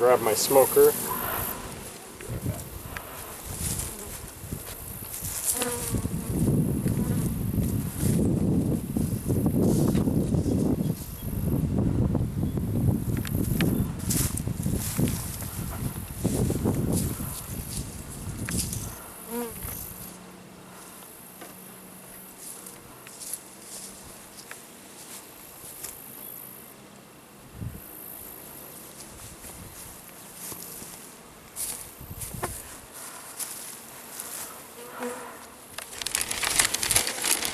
grab my smoker.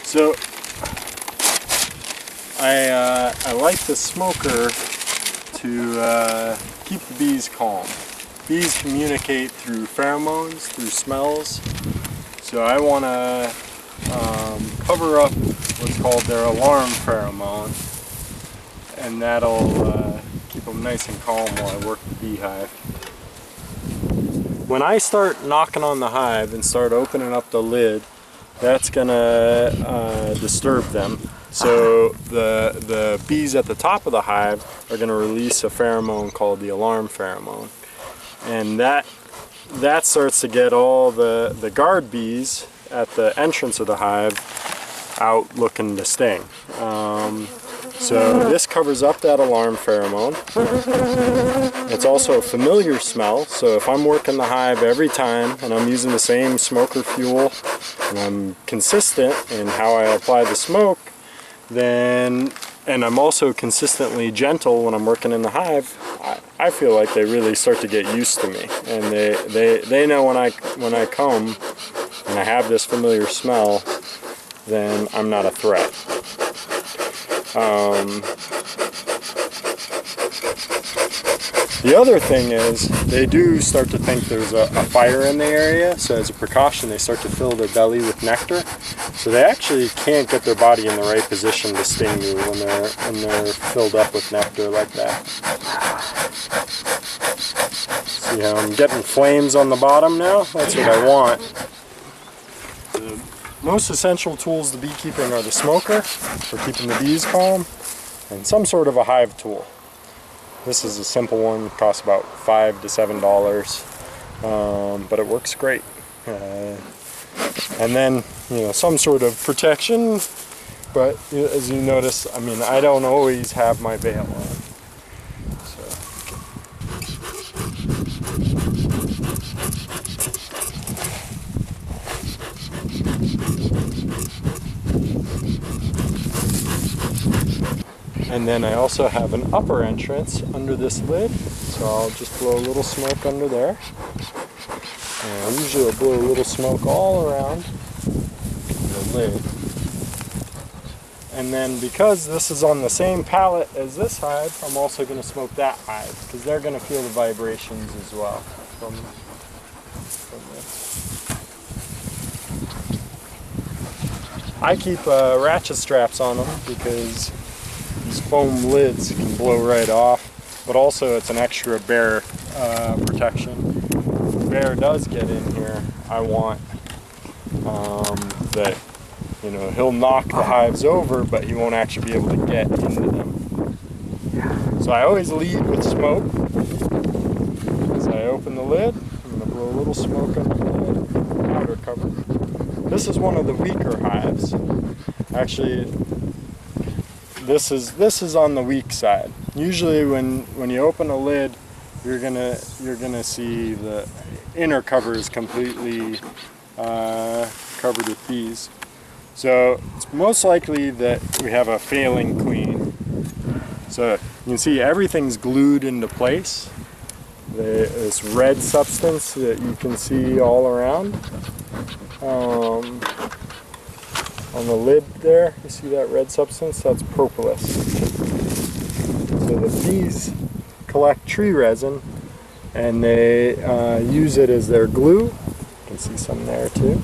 So I like the smoker to keep the bees calm. Bees communicate through pheromones, through smells. So I want to cover up what's called their alarm pheromone, and that'll keep them nice and calm while I work the beehive. When I start knocking on the hive and start opening up the lid, that's gonna disturb them. So the bees at the top of the hive are gonna release a pheromone called the alarm pheromone, and that starts to get all the guard bees at the entrance of the hive out looking to sting. So this covers up that alarm pheromone. It's also a familiar smell, so if I'm working the hive every time and I'm using the same smoker fuel and I'm consistent in how I apply the smoke, then, and I'm also consistently gentle when I'm working in the hive, I feel like they really start to get used to me, and they know when I come and I have this familiar smell, then I'm not a threat. The other thing is, they do start to think there's a fire in the area, so as a precaution they start to fill their belly with nectar. So they actually can't get their body in the right position to sting you when they're filled up with nectar like that. See how I'm getting flames on the bottom now? That's what I want. The most essential tools to beekeeping are the smoker for keeping the bees calm, and some sort of a hive tool. This is a simple one, costs about $5 to $7, but it works great. And then, some sort of protection, but as you notice, I mean, I don't always have my veil on. And then I also have an upper entrance under this lid, so I'll just blow a little smoke under there. And usually I'll blow a little smoke all around the lid. And then because this is on the same pallet as this hive, I'm also going to smoke that hive, because they're going to feel the vibrations as well from this. I keep ratchet straps on them because these foam lids can blow right off, but also it's an extra bear protection. If the bear does get in here, I want that, he'll knock the hives over, but he won't actually be able to get into them. So I always lead with smoke. As I open the lid, I'm going to blow a little smoke under the lid, powder cover. This is one of the weaker hives. Actually, this is on the weak side. Usually when you open a lid, you're gonna see the inner cover is completely covered with bees. So it's most likely that we have a failing queen. So you can see everything's glued into place. This red substance that you can see all around. On the lid there, you see that red substance? That's propolis. So the bees collect tree resin and they use it as their glue. You can see some there too.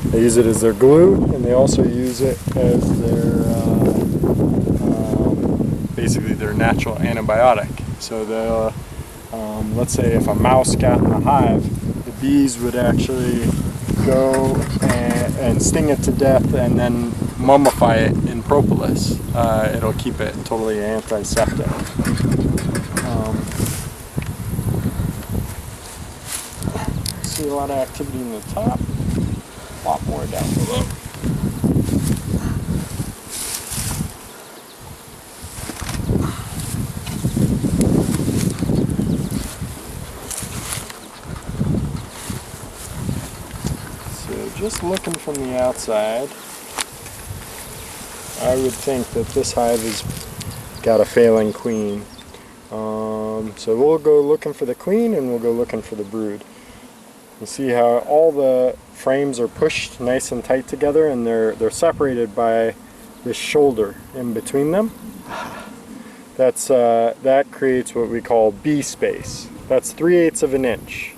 They use it as their glue, and they also use it as their basically their natural antibiotic. So they'll, let's say if a mouse got in the hive, the bees would actually go and sting it to death and then mummify it in propolis. It'll keep it totally antiseptic. see a lot of activity in the top, a lot more down below. So just looking from the outside, I would think that this hive has got a failing queen. So we'll go looking for the queen and we'll go looking for the brood. You see how all the frames are pushed nice and tight together, and they're separated by this shoulder in between them. That creates what we call bee space. That's 3/8 of an inch.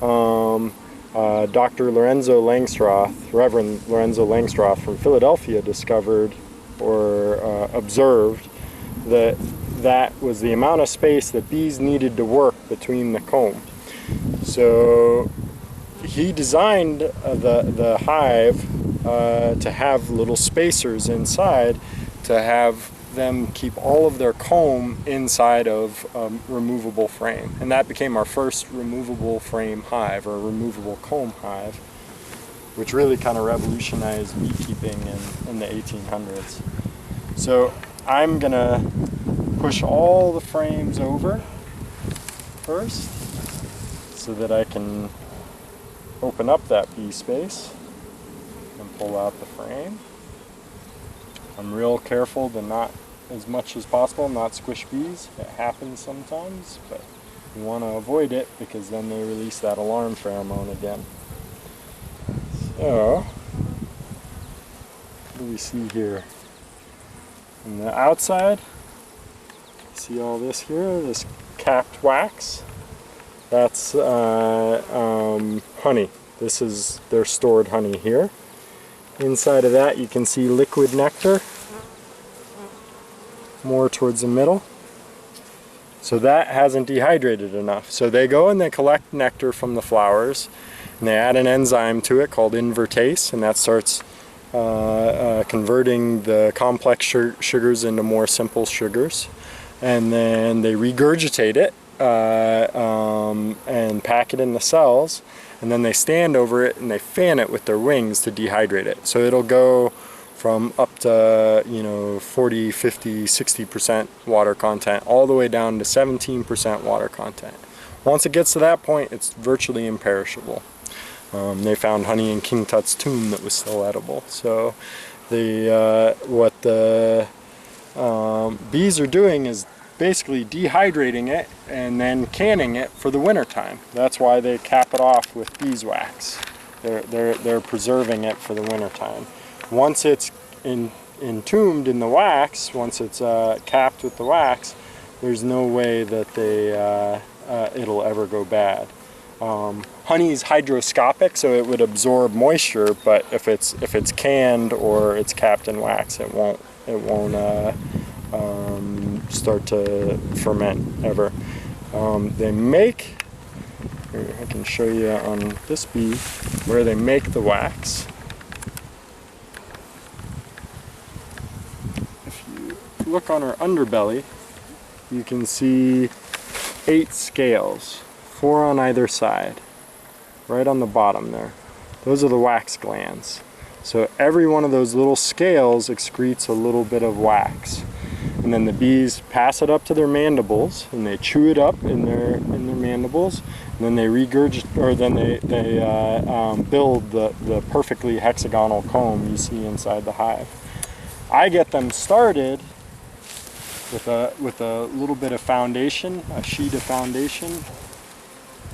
Dr. Lorenzo Langstroth, Reverend Lorenzo Langstroth from Philadelphia, discovered or observed that that was the amount of space that bees needed to work between the comb. So he designed the hive to have little spacers inside to have them keep all of their comb inside of a removable frame. And that became our first removable frame hive, or removable comb hive, which really kind of revolutionized beekeeping in the 1800s. So I'm gonna push all the frames over first so that I can open up that bee space and pull out the frame. I'm real careful to not, as much as possible, not squish bees. It happens sometimes, but you want to avoid it because then they release that alarm pheromone again. So, what do we see here? On the outside, see all this here, this capped wax? That's honey. This is their stored honey here. Inside of that you can see liquid nectar, more towards the middle. So that hasn't dehydrated enough. So they go and they collect nectar from the flowers, and they add an enzyme to it called invertase, and that starts converting the complex sugars into more simple sugars. And then they regurgitate it and pack it in the cells, and then they stand over it and they fan it with their wings to dehydrate it. So it'll go from up to 40, 50, 60% water content all the way down to 17% water content. Once it gets to that point, it's virtually imperishable. They found honey in King Tut's tomb that was still edible. So what the bees are doing is basically dehydrating it and then canning it for the winter time. That's why they cap it off with beeswax. They're preserving it for the winter time. Once it's entombed in the wax, once it's capped with the wax, there's no way that it'll ever go bad. Honey is hygroscopic, so it would absorb moisture, but if it's canned or it's capped in wax, it won't start to ferment ever. They make, here, I can show you on this bee where they make the wax. If you look on her underbelly, you can see 8 scales, 4 on either side, right on the bottom there. Those are the wax glands. So every one of those little scales excretes a little bit of wax. And then the bees pass it up to their mandibles, and they chew it up in their mandibles, and then they regurgitate, or then they build the perfectly hexagonal comb you see inside the hive. I get them started with a little bit of foundation, a sheet of foundation,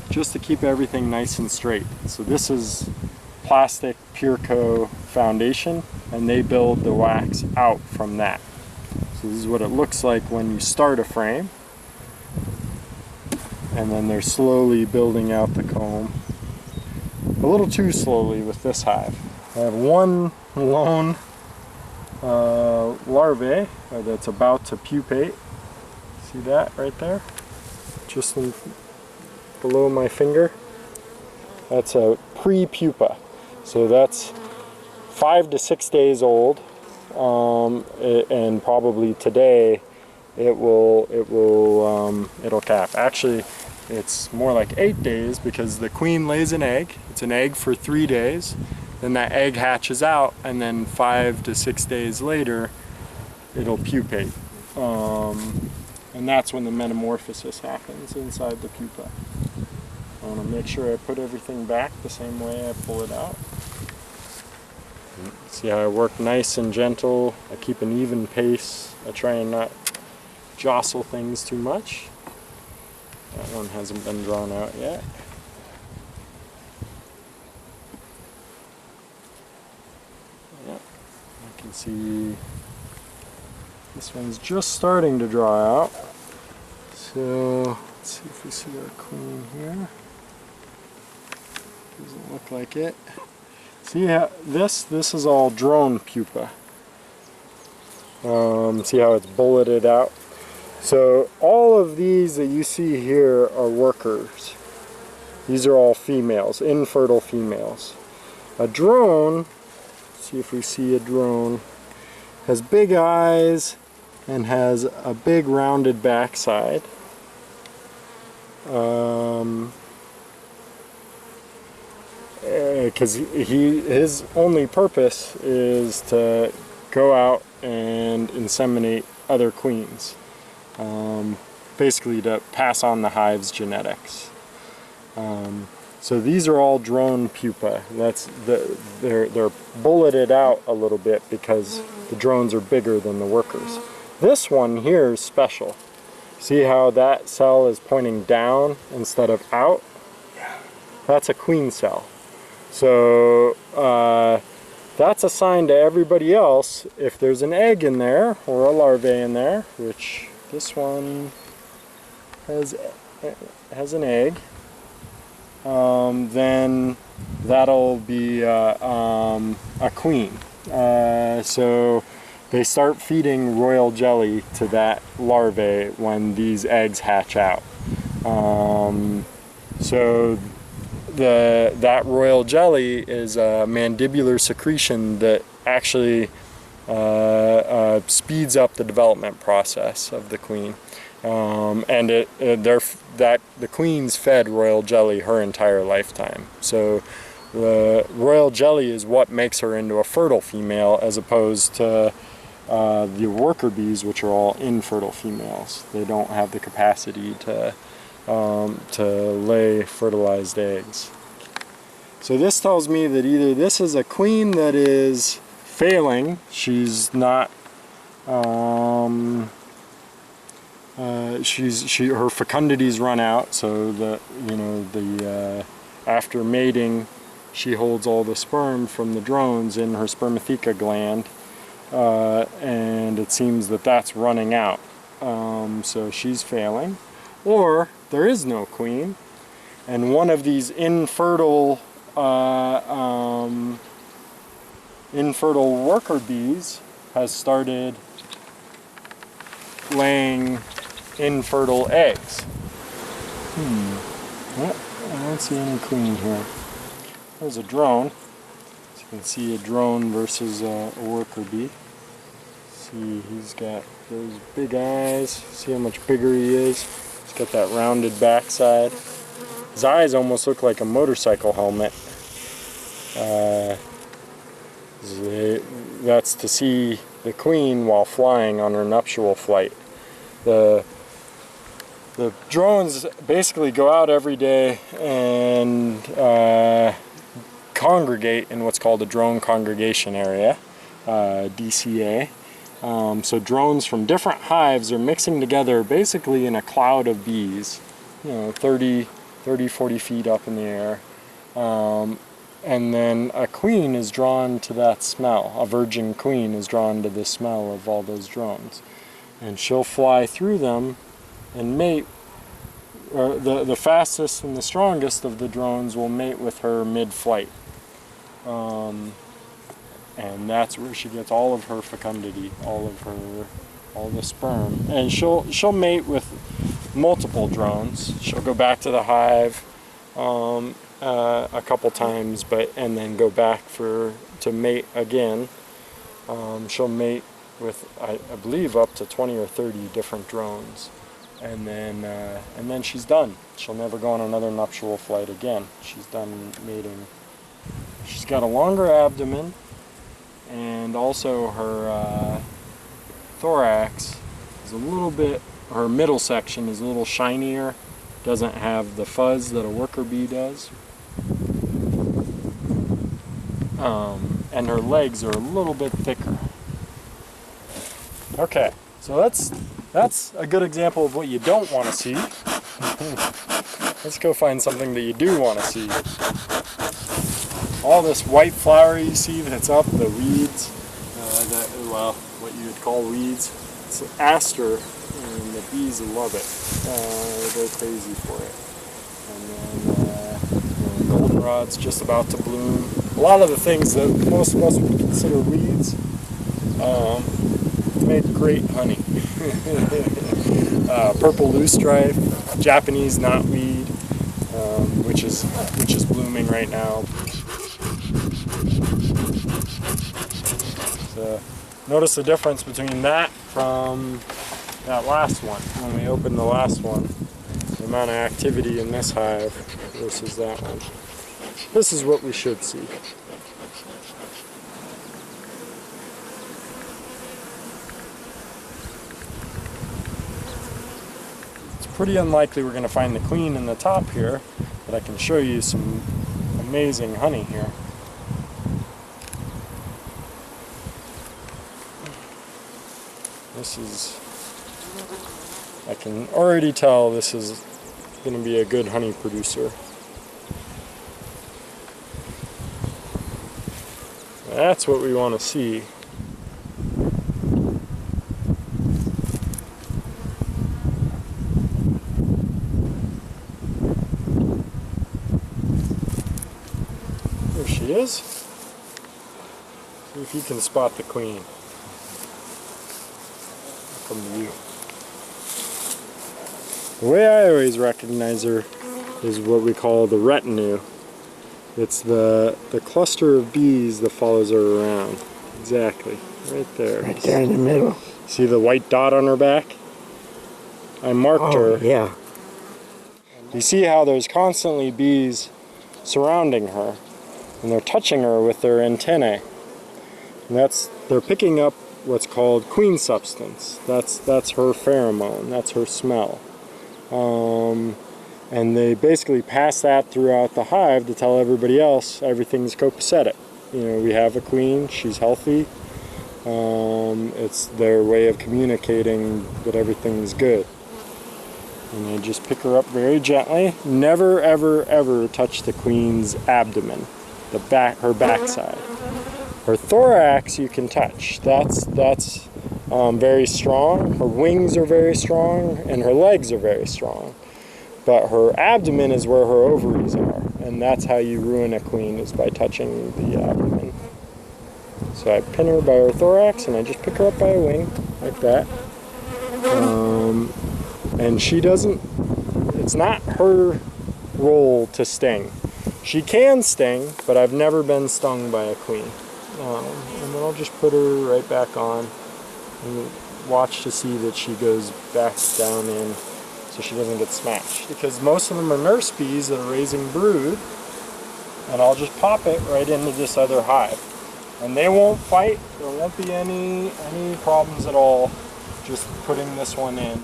just to keep everything nice and straight. So this is plastic Pureco foundation, and they build the wax out from that. So this is what it looks like when you start a frame, and then they're slowly building out the comb. A little too slowly with this hive. I have one lone larvae that's about to pupate. See that right there? Just below my finger. That's a pre-pupa. So that's 5 to 6 days old. And probably today it'll cap. Actually, it's more like 8 days because the queen lays an egg. It's an egg for 3 days. Then that egg hatches out, and then 5 to 6 days later, it'll pupate. And that's when the metamorphosis happens inside the pupa. I want to make sure I put everything back the same way I pull it out. See how I work nice and gentle. I keep an even pace. I try and not jostle things too much. That one hasn't been drawn out yet. Yep, I can see this one's just starting to draw out. So let's see if we see our queen here. Doesn't look like it. See how this is all drone pupa. See how it's bulleted out? So all of these that you see here are workers. These are all females, infertile females. A drone, see if we see a drone, has big eyes and has a big rounded backside. Because his only purpose is to go out and inseminate other queens. Basically to pass on the hive's genetics. So these are all drone pupa. They're bulleted out a little bit because the drones are bigger than the workers. This one here is special. See how that cell is pointing down instead of out? That's a queen cell. So that's a sign to everybody else if there's an egg in there or a larvae in there, which this one has an egg, then that'll be a queen. So they start feeding royal jelly to that larvae when these eggs hatch out. So that royal jelly is a mandibular secretion that actually speeds up the development process of the queen. And the queen's fed royal jelly her entire lifetime. So the royal jelly is what makes her into a fertile female, as opposed to the worker bees, which are all infertile females. They don't have the capacity to lay fertilized eggs. So this tells me that either this is a queen that is failing, she's not, her fecundity's run out, so after mating, she holds all the sperm from the drones in her spermatheca gland, and it seems that that's running out. So she's failing. Or there is no queen, and one of these infertile worker bees has started laying infertile eggs. Yep, I don't see any queen here. There's a drone. So you can see a drone versus a worker bee. See, he's got those big eyes. See how much bigger he is? He's got that rounded backside. His eyes almost look like a motorcycle helmet. That's to see the queen while flying on her nuptial flight. The drones basically go out every day and congregate in what's called a drone congregation area, DCA. So drones from different hives are mixing together basically in a cloud of bees, 30, 40 feet up in the air. And then a queen is drawn to that smell. A virgin queen is drawn to the smell of all those drones. And she'll fly through them and mate. The fastest and the strongest of the drones will mate with her mid-flight. And that's where she gets all of her fecundity, all the sperm. And she'll mate with multiple drones. She'll go back to the hive a couple times, and then go back to mate again. She'll mate with, I believe, up to 20 or 30 different drones. and then she's done. She'll never go on another nuptial flight again. She's done mating. She's got a longer abdomen, and also her thorax is a little bit, her middle section is a little shinier, doesn't have the fuzz that a worker bee does. And her legs are a little bit thicker. Okay, so that's a good example of what you don't want to see. Let's go find something that you do want to see. All this white flower you see that's up, the weeds, well, what you would call weeds, it's aster, and the bees love it. They go crazy for it. And then goldenrod's just about to bloom. A lot of the things that most of us would consider weeds make great honey. Purple loosestrife, Japanese knotweed, which is blooming right now. So notice the difference between that from that last one. When we opened the last one, the amount of activity in this hive versus that one. This is what we should see. It's pretty unlikely we're going to find the queen in the top here, but I can show you some amazing honey here. This is, I can already tell this is going to be a good honey producer. That's what we want to see. There she is. See if you can spot the queen. I'll come to you. The way I always recognize her is what we call the retinue. It's the cluster of bees that follows her around. Exactly. Right there. Right there in the middle. See the white dot on her back? I marked her. Yeah. You see how there's constantly bees surrounding her, and they're touching her with their antennae. And they're picking up what's called queen substance. That's her pheromone. That's her smell. And they basically pass that throughout the hive to tell everybody else everything's copacetic. You know, we have a queen, she's healthy. It's their way of communicating that everything's good. And they just pick her up very gently. Never, ever, ever touch the queen's abdomen, her backside. Her thorax you can touch. That's very strong. Her wings are very strong, and her legs are very strong. But her abdomen is where her ovaries are, and that's how you ruin a queen, is by touching the abdomen. So I pin her by her thorax, and I just pick her up by a wing, like that. And she doesn't, it's not her role to sting. She can sting, but I've never been stung by a queen. And then I'll just put her right back on and watch to see that she goes back down in, so she doesn't get smashed. Because most of them are nurse bees that are raising brood, and I'll just pop it right into this other hive. And they won't fight, there won't be any problems at all just putting this one in.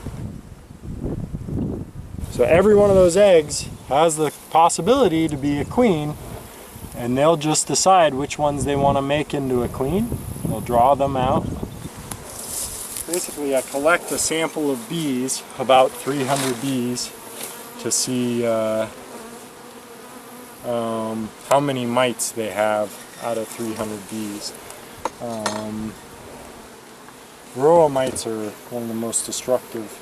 So every one of those eggs has the possibility to be a queen, and they'll just decide which ones they want to make into a queen. They'll draw them out. Basically, I collect a sample of bees, about 300 bees, to see how many mites they have out of 300 bees. Varroa mites are one of the most destructive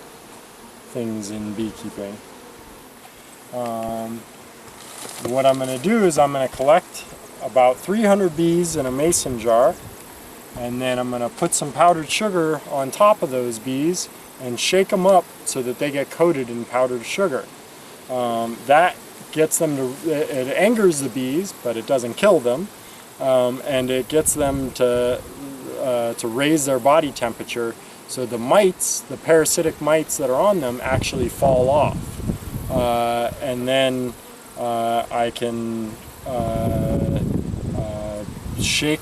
things in beekeeping. What I'm going to do is I'm going to collect about 300 bees in a mason jar, and then I'm going to put some powdered sugar on top of those bees and shake them up so that they get coated in powdered sugar. That gets them to, it angers the bees, but it doesn't kill them, and it gets them to raise their body temperature So the mites, the parasitic mites that are on them, actually fall off. And then I can shake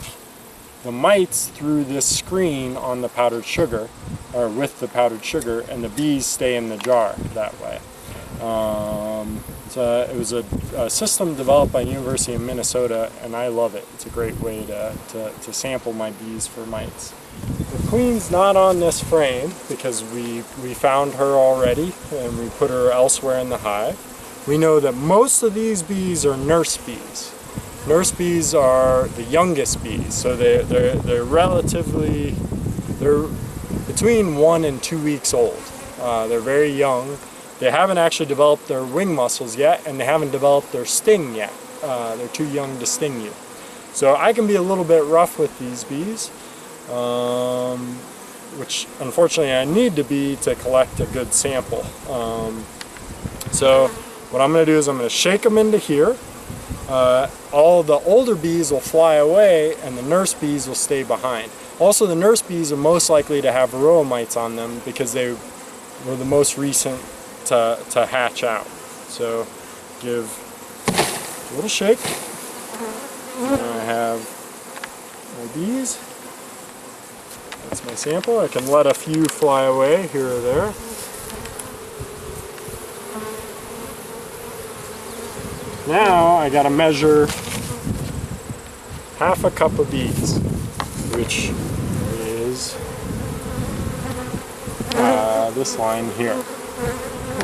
the mites through this screen on the powdered sugar, or with the powdered sugar, and the bees stay in the jar that way. So it was a system developed by the University of Minnesota, and I love it. It's a great way to sample my bees for mites. The queen's not on this frame because we found her already and we put her elsewhere in the hive. We know that most of these bees are nurse bees. Nurse bees are the youngest bees, so they're relatively, they're between 1 and 2 weeks old. They're very young. They haven't actually developed their wing muscles yet, and they haven't developed their sting yet. They're too young to sting you. So I can be a little bit rough with these bees, which unfortunately I need to be to collect a good sample. So what I'm going to do is I'm going to shake them into here. All the older bees will fly away and the nurse bees will stay behind. Also, the nurse bees are most likely to have varroa mites on them because they were the most recent to hatch out. So give a little shake. And I have my bees. That's my sample. I can let a few fly away here or there. Now I got to measure half a cup of bees, which is this line here.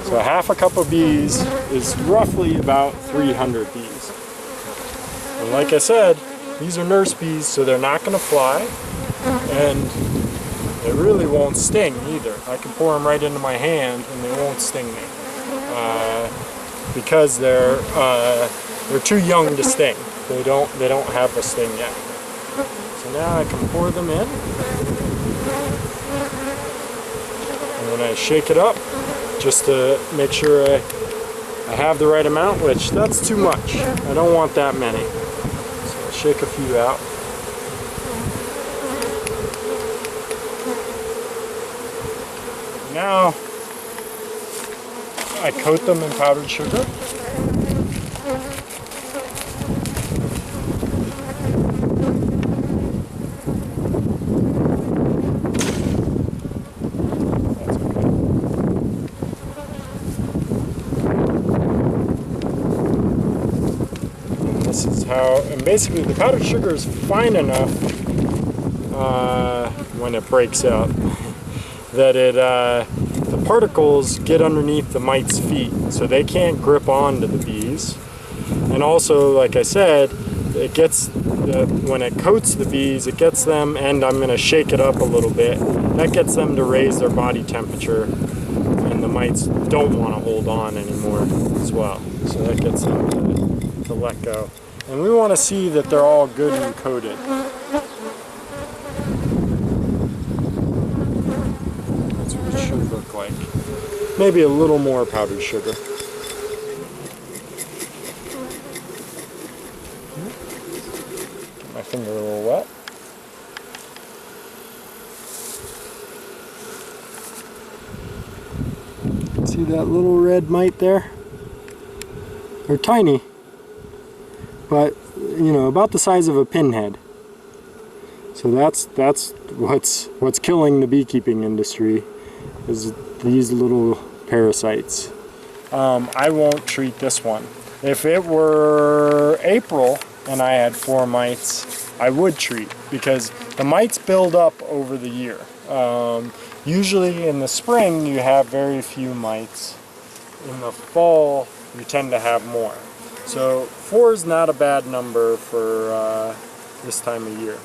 So half a cup of bees is roughly about 300 bees. And like I said, these are nurse bees, so they're not going to fly, and they really won't sting either. I can pour them right into my hand and they won't sting me. Because they're too young to sting. They don't have a sting yet. So now I can pour them in, and then I shake it up just to make sure I have the right amount, which that's too much. I don't want that many. So I'll shake a few out. Now I coat them in powdered sugar. And this is how, and basically the powdered sugar is fine enough when it breaks out that it the particles get underneath the mite's feet, so they can't grip onto the bees. And also, like I said, it gets when it coats the bees, it gets them, and I'm going to shake it up a little bit. That gets them to raise their body temperature, and the mites don't want to hold on anymore as well. So that gets them to let go. And we want to see that they're all good and coated. Should look like. Maybe a little more powdered sugar. Get my finger a little wet. See that little red mite there? They're tiny, but you know, about the size of a pinhead. So that's what's killing the beekeeping industry, is these little parasites. I won't treat this one. If it were April and I had 4 mites, I would treat, because the mites build up over the year. Usually in the spring you have very few mites. In the fall you tend to have more. So 4 is not a bad number for this time of year.